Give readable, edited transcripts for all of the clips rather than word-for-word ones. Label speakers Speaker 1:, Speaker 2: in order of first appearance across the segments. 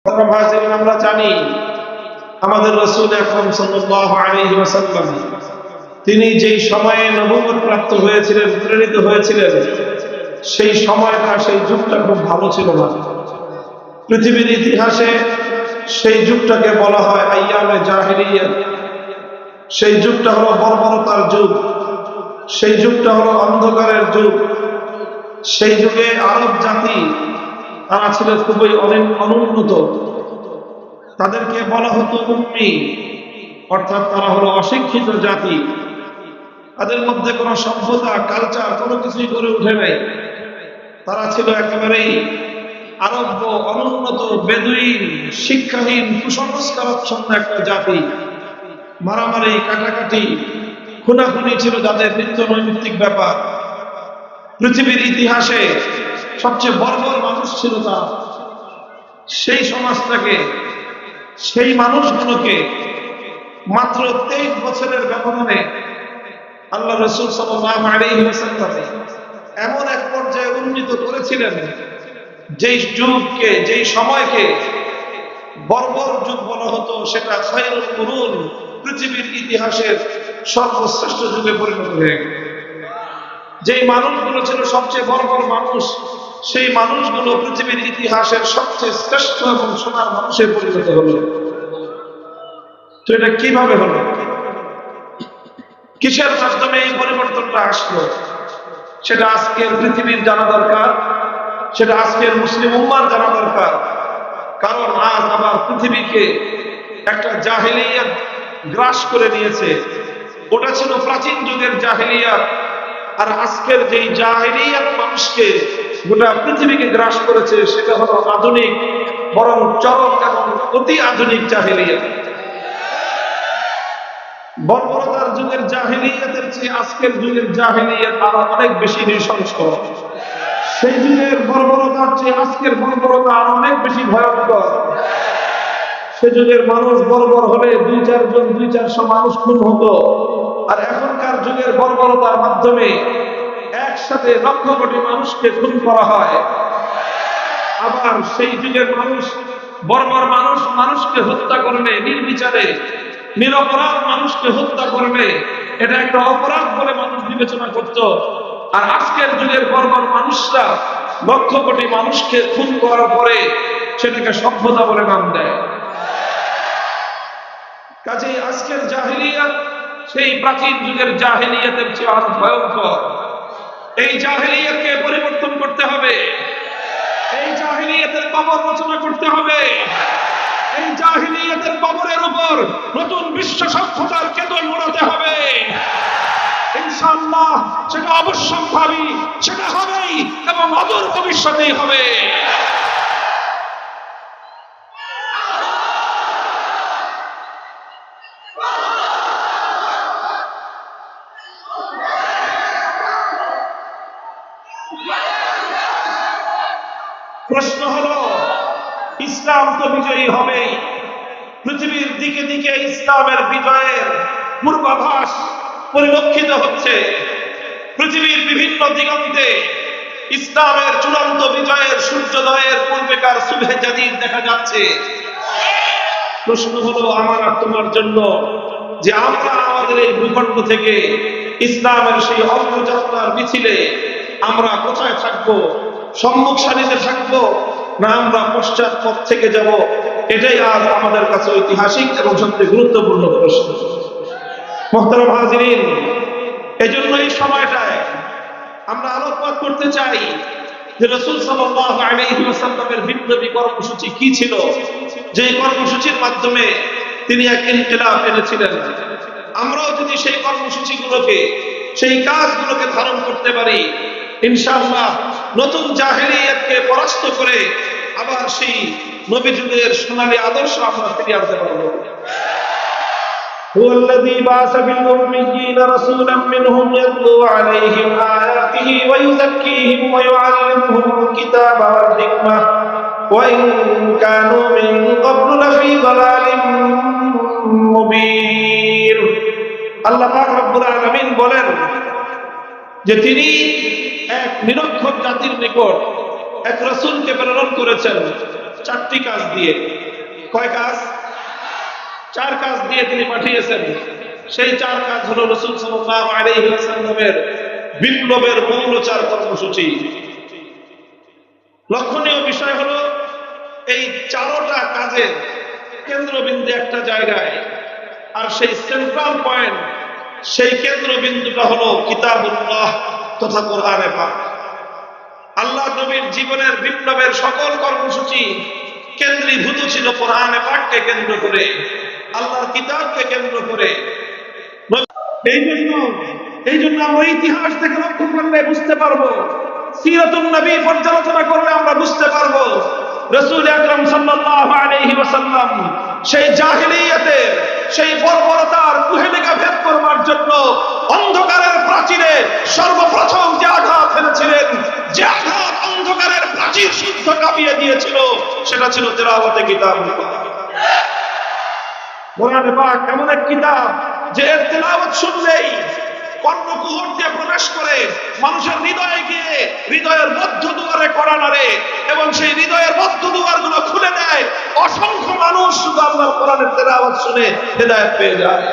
Speaker 1: আমরা জানি আমাদের রাসূল আকরাম সাল্লাল্লাহু আলাইহি ওয়াসাল্লাম তিনি যেই সময়ে নবুয়ত প্রাপ্ত হয়েছিলেন, প্রেরিত হয়েছিলেন, সেই সময়টা, সেই যুগটা খুব ভালো ছিল না। পৃথিবীর ইতিহাসে সেই যুগটাকে বলা হয় আইয়ামে জাহেলিয়াত। সেই যুগটা হলো বর্বরতার যুগ, সেই যুগটা হলো অন্ধকারের যুগ। সেই যুগে আরব জাতি তারা ছিল খুবই অনুন্নত। তাদেরকে বলা হতো উম্মি, অর্থাৎ তারা হলো অশিক্ষিত জাতি। তাদের মধ্যে কোনো সভ্যতা, কালচার কোনো কিছুই গড়ে ওঠে নাই। তারা ছিল একেবারেই আরব্য, অনুন্নত, বেদুইন, শিক্ষাহীন, কুসংস্কারাচ্ছন্ন একটা জাতি। মারামারি, কাটাকাটি, খুনাখুনি ছিল যাদের নিত্য নৈমিত্তিক ব্যাপার। পৃথিবীর ইতিহাসে সবচেয়ে বর্বর মানুষ ছিল তারা। সেই সমাজটাকে, সেই মানুষগুলোকে মাত্র 23 বছরের ব্যবধানে আল্লাহ রাসূল সাল্লাল্লাহু আলাইহি ওয়াসাল্লাম এমন এক পর্যায়ে উন্নীত করেছিলেন, যেই যুগকে, যেই সময়কে বর্বর যুগ বলা হতো, সেটা খায়রুল কুরুন, পৃথিবীর ইতিহাসের সর্বশ্রেষ্ঠ যুগে পরিণত হয়ে গেল। যেই মানুষগুলো ছিল সবচেয়ে বর্বর মানুষ, সেই মানুষগুলো পৃথিবীর ইতিহাসের সবচেয়ে শ্রেষ্ঠ এবং সোনার মানুষে পরিণত হলো। তো এটা কিভাবে হলো? কিসের মাধ্যমে এই পরিবর্তনটা আসলো? সেটা আজকের পৃথিবীর জানা দরকার, সেটা আজকের মুসলিম উম্মার জানা দরকার। কারণ আজ আবার পৃথিবীকে একটা জাহেলিয়াত গ্রাস করে নিয়েছে। ওটা ছিল প্রাচীন যুগের জাহেলিয়াত, আর আজকের যেই জাহেলিয়াত মানুষকে গোটা পৃথিবীকে গ্রাস করেছে, সেটা হলো আধুনিক, বরং চরম এবং অতি আধুনিক জাহেলিয়াত। বর্বরতার যুগের জাহেলিয়াতের চেয়ে আজকের যুগের জাহেলিয়াত আরো অনেক বেশি নৃশংস। সেই যুগের বর্বরতার চেয়ে আজকের বর্বরতা আরো অনেক বেশি ভয়ঙ্কর। সে যুগের মানুষ বর্বর হলে 2-400 মানুষ খুন হতো, আর এখনকার যুগের বর্বরতার মাধ্যমে একসাথে লক্ষ কোটি মানুষকে খুন করা হয়। আবার সেই যুগের মানুষ, বর্বর মানুষ, মানুষকে হত্যা করলে নির্বিচারে, নিরপরাধ মানুষকে হত্যা করবে, এটা একটা অপরাধ বলে মানুষ বিবেচনা করত। আর আজকের যুগের বর্বর মানুষরা লক্ষ কোটি মানুষকে খুন করার পরে সেটাকে সভ্যতা বলে নাম দেয়। কাজেই আজকের জাহেলিয়াত সেই প্রাচীন যুগের জাহেলিয়াতের চেয়ে আরো ভয়ঙ্কর। এই জাহেলিয়াতকে পরিবর্তন করতে হবে। এই জাহেলিয়াতের কবর রচনা করতে হবে। এই জাহেলিয়াতের কবরের উপর নতুন বিশ্ব সভ্যতার কেতন মোড়াতে হবে। ইনশাআল্লাহ সেটা অবশ্যম্ভাবী, সেটা হবেই এবং অদূর ভবিষ্যতেই হবে। প্রশ্ন হলো, ইসলাম তো বিজয়ী হবেই। পৃথিবীর দিকে দিকে ইসলামের বিজয়ের পূর্বাভাস পরিলক্ষিত হচ্ছে। পৃথিবীর বিভিন্ন দিগন্তে ইসলামের চূড়ান্ত বিজয়ের সূর্যোদয়ের পূর্বেকার সুবহে জাদিদ দেখা যাচ্ছে। প্রশ্ন হলো আমার আর তোমার জন্য, যে আমরা আমাদের এই ভূখণ্ড থেকে ইসলামের সেই অগ্রযাত্রার মিছিলে আমরা কোথায় থাকবো? সম্মুখ সারিতে থাকবো, না আমরা পশ্চাৎ পথ থেকে যাব? এটাই আজ আমাদের কাছে ঐতিহাসিক এবং সবচেয়ে গুরুত্বপূর্ণ প্রশ্ন। মুহতারাম হাজিরিন, এজন্য এই সময়টায় আমরা আলোকপাত করতে চাই যে রাসূল সাল্লাল্লাহু আলাইহি ওয়াসাল্লামের বিপ্লবী কর্মসূচি কি ছিল, যে কর্মসূচির মাধ্যমে তিনি এক ইনকিলাব এনেছিলেন। আমরাও যদি সেই কর্মসূচিগুলোকে, সেই কাজগুলোকে ধারণ করতে পারি, ইনশাআল্লাহ নতুন জাহেলিয়াতকে পরাস্ত করে আবার সেই নবী যুগের সোনালী আদর্শ আমরা ফিরিয়ে আনতে পারবো। هو الذي بعث في الأميين رسولا منهم يتلو عليهم آياته ويزكيهم ويعلمهم الكتاب والحكمة وإن كانوا من قبل لفي ضلال مبين। আল্লাহ পাক রব্বুল আলামিন বলেন যে তিনি এক নিরক্ষর জাতির নিকট এক রাসূলকে প্রেরণ করেছেন, চারটি কাজ দিয়ে। কয় কাজ? চার কাজ দিয়ে তিনি পাঠিয়েছেন। সেই চার কাজ হলো রাসূল সাল্লাল্লাহু আলাইহি ওয়াসাল্লামের বিপ্লবের মূল চার কর্মসূচি। লক্ষণীয় বিষয় হলো এই চারোটা কাজের কেন্দ্রবিন্দু একটা জায়গায়, আর সেই সেন্ট্রাল পয়েন্ট, সেই কেন্দ্রবিন্দুটা হলো কিতাবুল্লাহ তথা কোরআনে পাক। আল্লাহ নবীর জীবনের বিপ্লবের সকল কর্মসূচি কেন্দ্রীভূত ছিল কোরআনে পাককে কেন্দ্র করে, আল্লাহর কিতাবকে কেন্দ্র করে। এই জন্য আমরা ইতিহাস থেকে লক্ষ্য করলে বুঝতে পারবো, সিরাতুন নবী পর্যালোচনা করলে আমরা বুঝতে পারবো রাসূল আকরাম সাল্লাল্লাহু আলাইহি ওয়াসাল্লাম সেই জাহেলিয়াতের, সেই বর্বরতার কুহেলিকা ভেদ করবার জন্য অন্ধকারের প্রাচীরে সর্বপ্রথম যে আঘাত ফেলেছিলেন, যে আঘাত অন্ধকারের প্রাচীর শুদ্ধ কাঁপিয়ে দিয়েছিল, সেটা ছিল তিলাওয়াতে কিতাবুল্লাহ। কোরআনে পাক এমন এক কিতাব যে এর তিলাওয়াত শুনলেই কর্ণকুহর দিয়ে প্রবেশ করে মানুষের হৃদয়ে গিয়ে হৃদয়ের মধ্য দুয়ারে কড়া নাড়ে এবং সেই হৃদয়ের মধ্য দুয়ারগুলো খুলে দেয়। অসংখ্য মানুষ শুধু আল্লাহর কোরআনের তিলাওয়াত শুনে হেদায়েত পেয়ে যায়।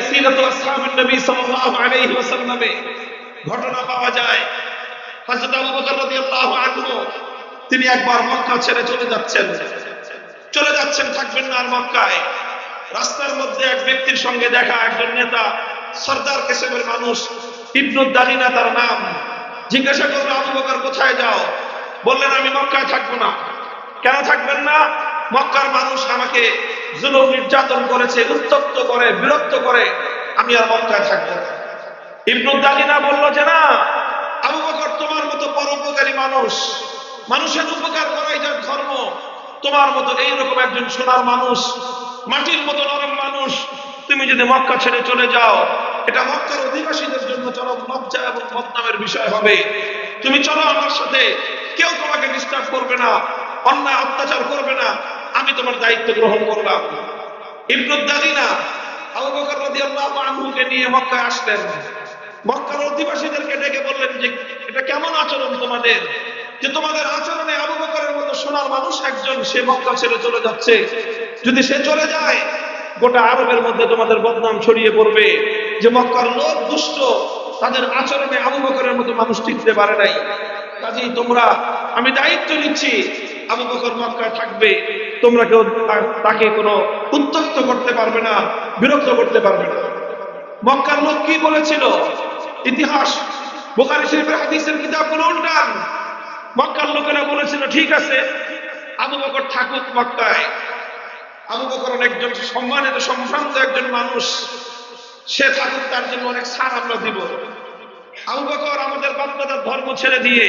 Speaker 1: সিরাত আসহাবুন নবী সাল্লাল্লাহু আলাইহি ওয়াসাল্লামে ঘটনা পাওয়া যায়, হযরত আবু বকর রাদিয়াল্লাহু আনহু তিনি একবার মক্কা ছেড়ে চলে যাচ্ছেন, থাকবেন না আর মক্কায়। রাস্তার মধ্যে এক ব্যক্তির সঙ্গে দেখা, একজন নেতা, সরদার কিসমের মানুষ, ইবনু দাগিনা তার নাম। জিজ্ঞাসা করলো, আবু বকর কোথায় যাও? বললেন, আমি মক্কায় থাকবো না। কেন থাকবেন না? মক্কার মানুষ আমাকে জুলুম নির্যাতন করেছে, উত্তপ্ত করে, বিরক্ত করে, আমি আর মক্কায় থাকবো না। ইবনু দাগিনা বলল যে না আবু বকর, তোমার মতো পরোপকারী মানুষ, মানুষের উপকার করাই যার ধর্ম, তোমার মতো এইরকম একজন সোনার মানুষ, মাটির মতো নরম মানুষ, তুমি যদি মক্কা ছেড়ে চলে যাও, এটা মক্কার অধিবাসীদের জন্য চরম লজ্জা এবং বদনামের বিষয় হবে। তুমি চলো আমার সাথে, কেউ তোমাকে ডিস্টার্ব করবে না, অন্যায় অত্যাচার করবে না, আমি তোমার দায়িত্ব গ্রহণ করলাম। ইবনু দাগিনা আবু বকর রাদিয়াল্লাহু আনহুকে নিয়ে মক্কায় আসলেন। মক্কার অধিবাসীদেরকে ডেকে বললেন যে এটা কেমন আচরণ তোমাদের, যে তোমাদের আচরণে আবু বকরের মতো সোনার মানুষ একজন সে মক্কা ছেড়ে চলে যাচ্ছে, যদি সে চলে যায় গোটা আরবের মধ্যে তোমাদের বদনাম ছড়িয়ে পড়বে যে মক্কার লোক দুষ্ট, তাদের আচরণে আবু বকরের মতো মানুষ টিকতে পারে নাই। কাজেই তোমরা, আমি দায়িত্ব নিচ্ছি, আবু বকর মক্কায় থাকবে, তোমরা কেউ তাকে কোনো উত্ত্যক্ত করতে পারবে না, বিরক্ত করতে পারবে না। মক্কার লোক কি বলেছিল? ইতিহাস বুখারী শরীফের হাদিসের কিতাবগুলো উল্টান। মক্কার লোকেরা বলেছিল ঠিক আছে, আবু বকর থাকুক মক্কায়, আবু বকর একজন সম্মানিত সম্ভ্রান্ত একজন মানুষ, সে থাকুক, তার জন্য অনেক ছাড় আমরা দিব। আবু বকর আমাদের বাপদাদার ধর্ম ছেড়ে দিয়ে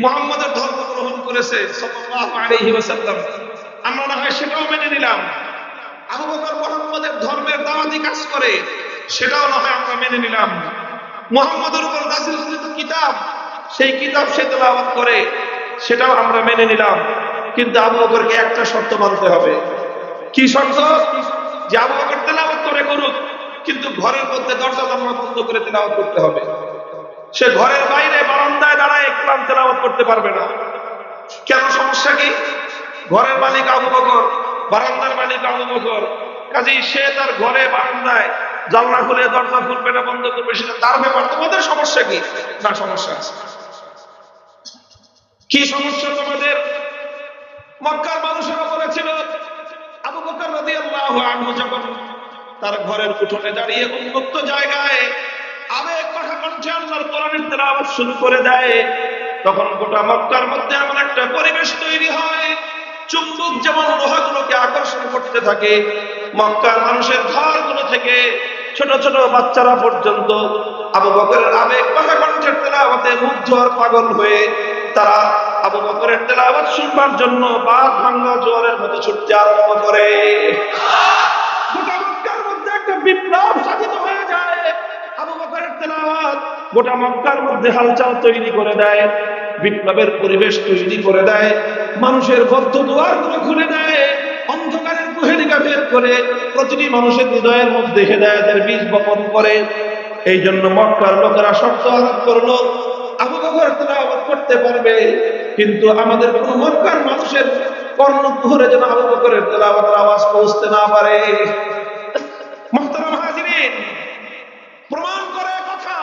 Speaker 1: মুহাম্মাদের ধর্ম গ্রহণ করেছে সাল্লাল্লাহু আলাইহি ওয়াসাল্লাম, আমরা না হয় সেটাও মেনে নিলাম। আবু বকর মুহাম্মাদের ধর্মের দাওয়াতি কাজ করে, সেটাও না হয় আমরা মেনে নিলাম। মুহাম্মাদের উপর নাযিলকৃত কিতাব, সেই কিতাব সে তেলাওয়াত করে, সেটাও আমরা মেনে নিলাম। কিন্তু আবু বকরকে একটা শর্ত মানতে হবে। কি শর্ত? যে আবু বকর তেলাওয়াত করে করুক, কিন্তু ঘরের মধ্যে দরজা জানালা বন্ধ করে তেলাওয়াত করতে হবে। সে ঘরের বাইরে বারান্দায় দাঁড়ায় কোরআন তেলাওয়াত করতে পারবে না। কেন? সমস্যা কি? ঘরের মালিক আবু বকর, বারান্দার মালিক আবু বকর, কাজেই সে তার ঘরে বারান্দায় জানলা খুলে দরজা খুলবে না, বন্ধ করবে, সেটা তার ব্যাপার। তোমাদের সমস্যা কি? না, সমস্যা আছে। কি সমস্যা তোমাদের? মক্কার মানুষেরা বলেছিল আবু বকর রাদিয়াল্লাহু আনহু যখন তার ঘরের উঠোনে দাঁড়িয়ে উন্মুক্ত জায়গায় আবেগ কথা কণ্ঠে আল্লাহর কোরআনের তেলাওয়াত শুরু করে দেয়, তখন গোটা মক্কার মধ্যে এমন একটা পরিবেশ তৈরি হয়, চুম্বক যেমন লোহাগুলোকে আকর্ষণ করতে থাকে, মক্কার মানুষের ঘরগুলো থেকে ছোট ছোট বাচ্চারা পর্যন্ত আবু বকরের আবেগ কথা কণ্ঠের তেলাওয়াতে মুগ্ধ আর পাগল হয়ে তারা আবু বকরের তেলাওয়াত শুনবার জন্য বাঁধ ভাঙা জোয়ারের মতো ছুটতে আরম্ভ করে। গোটা মক্কার মধ্যে একটা বিপ্লব সাধিত হয়ে যায়। আবু বকরের তেলাওয়াত গোটা মক্কার মধ্যে হালচাল তৈরি করে দেয়, বিপ্লবের পরিবেশ তৈরি করে দেয়, মানুষের বদ্ধ দুয়ারগুলো খুলে দেয়, অন্ধকারের কুহেলিকা বের করে প্রতিটি মানুষের হৃদয়ের মধ্যে হেদায়েতের বীজ বপন করে। এই জন্য মক্কার লোকেরা শর্ত আরোপ করলো, আবু বকর তেলাওয়াত করতে পারবে কিন্তু আমাদের কোন মক্কার মানুষের কর্ণকুহরে যেন আবু বকরের তেলাওয়াতের আওয়াজ পৌঁছতে না পারে। মুহতারাম হাজিরিন, প্রমাণ করে কথা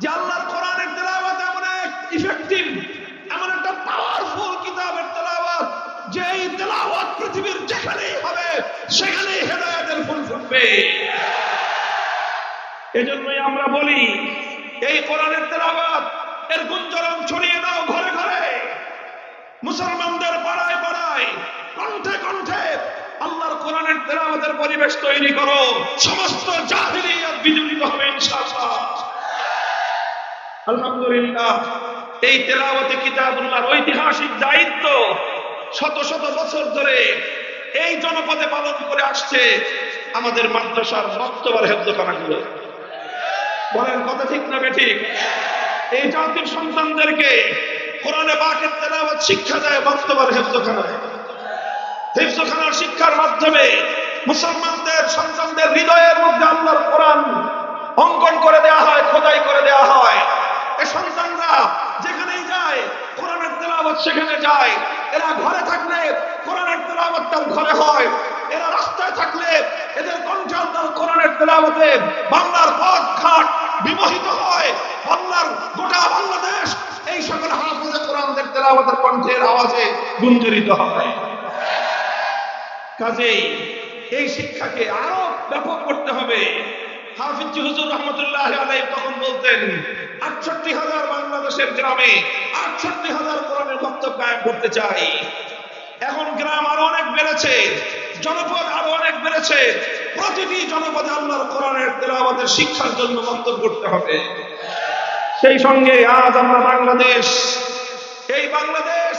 Speaker 1: যে আল্লাহর কোরআনের তেলাওয়াত এমন এক ইফেক্টিভ, এমন একটা পাওয়ারফুল কিতাবের তেলাওয়াত যে এই তেলাওয়াত পৃথিবীর যেখানেই হবে সেখানেই হেদায়েতের ফুল ফুটবে। এজন্যই আমরা বলি এই কোরআনের তেলাওয়াত এর গুঞ্জরণ ছড়িয়ে দাও ঘরে ঘরে, মুসলমানদের পাড়ায় পাড়ায়, কণ্ঠে কণ্ঠে আল্লাহর কোরআনের তেলাওয়াতের পরিবেশ তৈরি করো, সমস্ত জাহিলিয়াত বিজড়িত হবে ইনশাআল্লাহ। আলহামদুলিল্লাহ, এই তেলাওয়াতে কিতাবুল্লাহর ঐতিহাসিক দায়িত্ব শত শত বছর ধরে এই জনপদে পালন করে আসছে আমাদের মাদ্রাসার বক্তব্য হেফজখানাগুলো। বলেন কথা ঠিক না বেঠিক? এই জাতির সন্তানদেরকে কোরআনে পাকের তেলাওয়াত শিক্ষা দেয় বক্তব্য হেফজখানায়। হেফজখানার শিক্ষার মাধ্যমে মুসলমানদের সন্তানদের হৃদয়ের মধ্যে আল্লাহর কোরআন অঙ্কন করে দেওয়া হয়, খোদাই করে দেওয়া হয়। এই সন্তানরা যেখানেই যায় কোরআনের তেলাওয়াত সেখানে যায়। এরা ঘরে থাকলে কোরআনের তেলাওয়াত তার ঘরে হয়, এরা রাস্তায় থাকলে এদের কণ্ঠে আল্লাহর কোরআনের তেলাওয়াতে বাংলার পথ ঘাট বিমোহিত হয়। বাংলার গোটা বাংলাদেশ এই সকল হাফেজে কোরআনের তেলাওয়াতের কণ্ঠের আওয়াজে গুঞ্জরিত হয়। কাজেই এই শিক্ষাকে আরো ব্যাপক করতে হবে। হাফিজ হুজুর রহমতুল্লাহ আলাইহি তখন বলতেন ৬৮,০০০ বাংলাদেশের গ্রামে ৬৮,০০০ কোরআনের বক্তব্য কায়েম করতে চাই। এখন গ্রাম আরো অনেক বেড়েছে, জনপদ আরো অনেক বেড়েছে, প্রতিটি জনপদে আল্লাহর কোরআনের তেলাওয়াতের শিক্ষার জন্য বক্তব্য করতে হবে। সেই সঙ্গে আজ আমরা বাংলাদেশ, এই বাংলাদেশ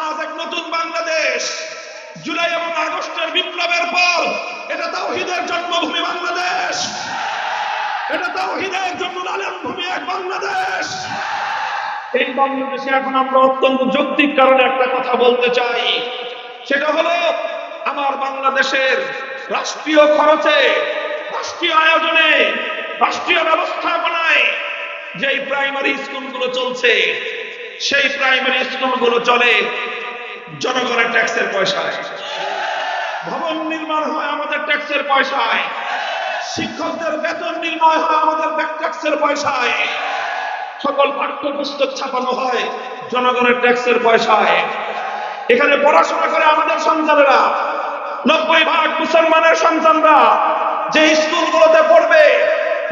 Speaker 1: আজ এক নতুন বাংলাদেশ। জুলাই এবং আগস্টের বিপ্লবের পর এটা তাওহীদের জন্মভূমি বাংলাদেশ, এটা তাওহীদের জন্ম লালন ভূমি এক বাংলাদেশ। এই বাংলাদেশে এখন আমরা অত্যন্ত যৌক্তিক কারণে একটা কথা বলতে চাই, সেটা হলো আমার বাংলাদেশের রাষ্ট্রীয় খরচে, রাষ্ট্রীয় আয়োজনে, রাষ্ট্রীয় ব্যবস্থাপনায় যেই প্রাইমারি স্কুলগুলো চলছে, সেই প্রাইমারি স্কুলগুলো চলে জনগণের ট্যাক্সের পয়সায়। ভবন নির্মাণ হয় আমাদের ট্যাক্সের পয়সায়, শিক্ষকদের বেতন নির্ণয় হয় আমাদের ট্যাক্সের পয়সায়, সকল পাঠ্যপুস্তক ছাপানো হয় জনগণের ট্যাক্সের পয়সায়। এখানে পড়াশোনা করে আমাদের সন্তানেরা, ৯০% মুসলমানের সন্তানরা যে স্কুলগুলোতে পড়বে,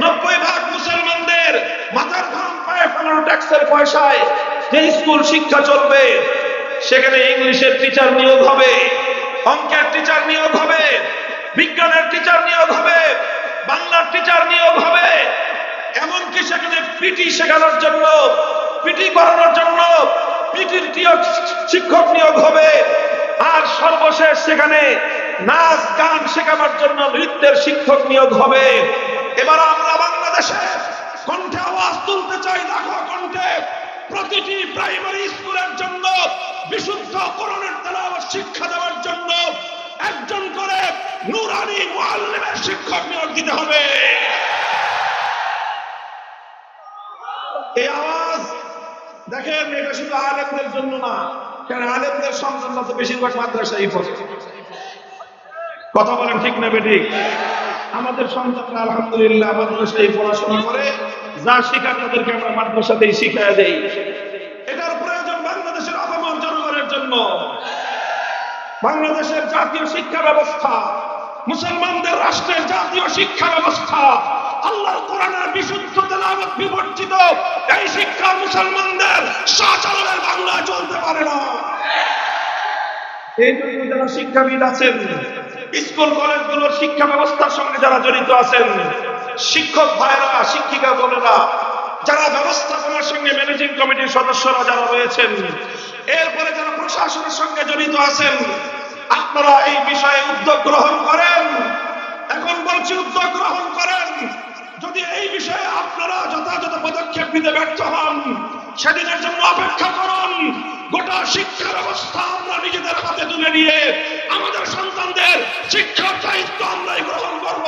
Speaker 1: ৯০% মুসলমানদের মাথার ঘাম পায়ে ফেলানো ট্যাক্সের পয়সায় যে স্কুল শিক্ষা চলবে, সেখানে ইংলিশের টিচার নিয়োগ হবে, অঙ্কের টিচার নিয়োগ হবে, বিজ্ঞানের টিচার নিয়োগ হবে, বাংলার টিচার নিয়োগ হবে, এমনকি সেখানে পিটি শেখানোর জন্য, পিটি করানোর জন্য পিটির শিক্ষক নিয়োগ হবে, আর সর্বশেষ সেখানে নাচ গান শেখানোর জন্য নৃত্যের শিক্ষক নিয়োগ হবে। এবার আমরা বাংলাদেশে কণ্ঠে আওয়াজ তুলতে চাই, লাখো কণ্ঠে প্রতিটি প্রাইমারি স্কুলের জন্য বিশুদ্ধ কোরআনের তেলাওয়াত শিক্ষা দেওয়ার জন্য একজন করে নুরানি মুআল্লিমের শিক্ষক নিয়োগ দিতে হবে। এই আওয়াজ দেখেন, এটা শুধু আলেমদের জন্য না, কারণ আলেমদের সন্তানরা তো বেশিরভাগ মাদ্রাসায় পড়ে। কথা বলেন ঠিক না বেঠিক? আমাদের সন্তানরা আলহামদুলিল্লাহ মাদ্রাসায় পড়াশোনা করে, যা শেখা তাদেরকে আমরা মাদ্রাসাতেই শিখিয়ে দেই। এটার প্রয়োজন বাংলাদেশের আপামর জনগণের জন্য। বাংলাদেশের জাতীয় শিক্ষা ব্যবস্থা, মুসলমানদের রাষ্ট্রের জাতীয় শিক্ষা ব্যবস্থা, আল্লাহর কোরআনের বিশুদ্ধ তেলাওয়াত বিবর্জিত এই শিক্ষা মুসলমানদের শাসনের বাংলায় চলতে পারে না। এই জন্য যারা শিক্ষাবিদ আছেন, স্কুল কলেজগুলোর শিক্ষা ব্যবস্থার সঙ্গে যারা জড়িত আছেন, শিক্ষক ভাইরা, শিক্ষিকা বোনেরা, যারা ব্যবস্থাপনার সঙ্গে ম্যানেজিং কমিটির সদস্যরা যারা রয়েছেন, এরপরে যারা প্রশাসনের সঙ্গে জড়িত আছেন, আপনারা এই বিষয়ে উদ্যোগ গ্রহণ করেন। এখন বলছি উদ্যোগ গ্রহণ করেন। যদি এই বিষয়ে আপনারা যথাযথ পদক্ষেপ নিতে ব্যর্থ হন, সেদিনের জন্য অপেক্ষা করুন। গোটা শিক্ষা ব্যবস্থা আমরা নিজেদের হাতে তুলে নিয়ে আমাদের সন্তানদের শিক্ষার দায়িত্ব আমরাই গ্রহণ করব।